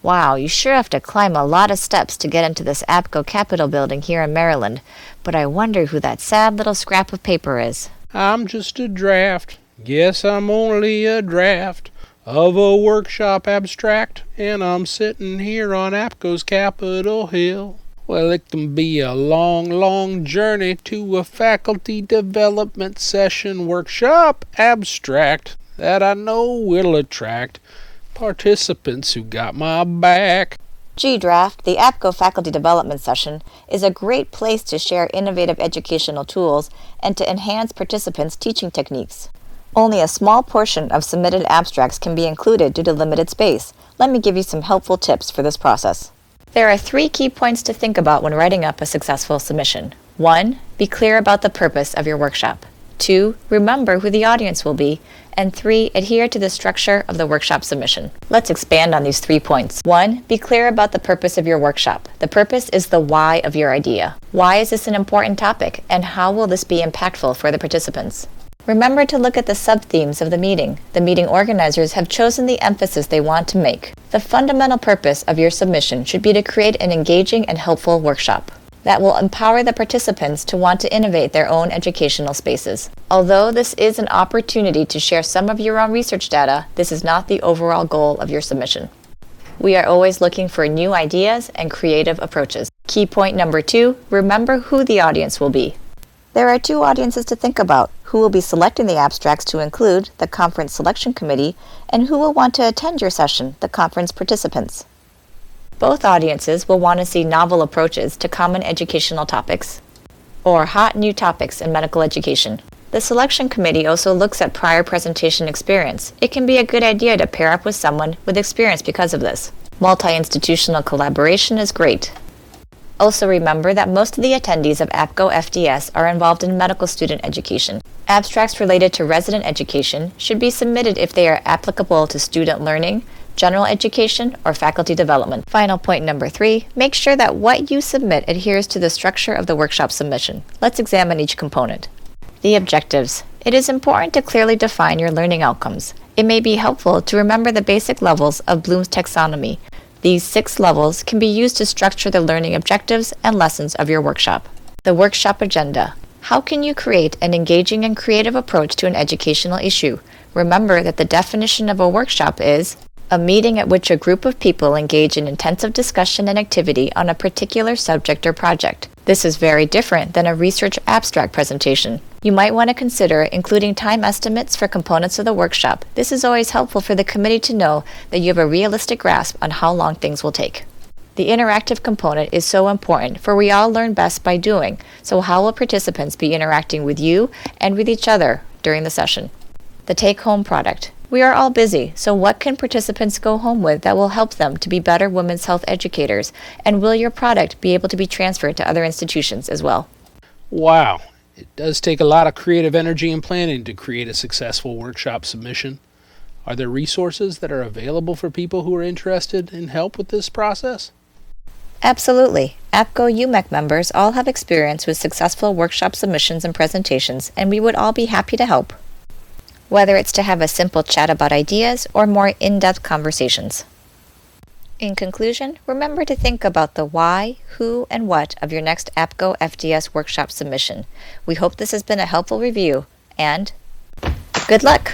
Wow, you sure have to climb a lot of steps to get into this APGO Capitol building here in Maryland, but I wonder who that sad little scrap of paper is. I'm just a draft. Guess I'm only a draft of a workshop abstract, and I'm sitting here on APGO's Capitol Hill. Well, it can be a long, long journey to a faculty development session workshop abstract that I know will attract participants who got my back. G-Draft, the APGO Faculty Development Session, is a great place to share innovative educational tools and to enhance participants' teaching techniques. Only a small portion of submitted abstracts can be included due to limited space. Let me give you some helpful tips for this process. There are 3 key points to think about when writing up a successful submission. 1. Be clear about the purpose of your workshop. 2. Remember who the audience will be. And 3. Adhere to the structure of the workshop submission. Let's expand on these 3 points. 1. Be clear about the purpose of your workshop. The purpose is the why of your idea. Why is this an important topic, and how will this be impactful for the participants? Remember to look at the sub-themes of the meeting. The meeting organizers have chosen the emphasis they want to make. The fundamental purpose of your submission should be to create an engaging and helpful workshop that will empower the participants to want to innovate their own educational spaces. Although this is an opportunity to share some of your own research data, this is not the overall goal of your submission. We are always looking for new ideas and creative approaches. Key point number 2, remember who the audience will be. There are 2 audiences to think about: who will be selecting the abstracts to include, the conference selection committee, and who will want to attend your session, the conference participants. Both audiences will want to see novel approaches to common educational topics or hot new topics in medical education. The selection committee also looks at prior presentation experience. It can be a good idea to pair up with someone with experience because of this. Multi-institutional collaboration is great. Also remember that most of the attendees of APGO FDS are involved in medical student education. Abstracts related to resident education should be submitted if they are applicable to student learning, general education, or faculty development. Final point number 3, make sure that what you submit adheres to the structure of the workshop submission. Let's examine each component. The objectives. It is important to clearly define your learning outcomes. It may be helpful to remember the basic levels of Bloom's taxonomy. These 6 levels can be used to structure the learning objectives and lessons of your workshop. The workshop agenda. How can you create an engaging and creative approach to an educational issue? Remember that the definition of a workshop is a meeting at which a group of people engage in intensive discussion and activity on a particular subject or project. This is very different than a research abstract presentation. You might want to consider including time estimates for components of the workshop. This is always helpful for the committee to know that you have a realistic grasp on how long things will take. The interactive component is so important, for we all learn best by doing, so how will participants be interacting with you and with each other during the session? The take-home product. We are all busy, so what can participants go home with that will help them to be better women's health educators? And will your product be able to be transferred to other institutions as well? Wow, it does take a lot of creative energy and planning to create a successful workshop submission. Are there resources that are available for people who are interested in help with this process? Absolutely. APGO UMEC members all have experience with successful workshop submissions and presentations, and we would all be happy to help, whether it's to have a simple chat about ideas or more in-depth conversations. In conclusion, remember to think about the why, who, and what of your next APGO FDS workshop submission. We hope this has been a helpful review, and good luck!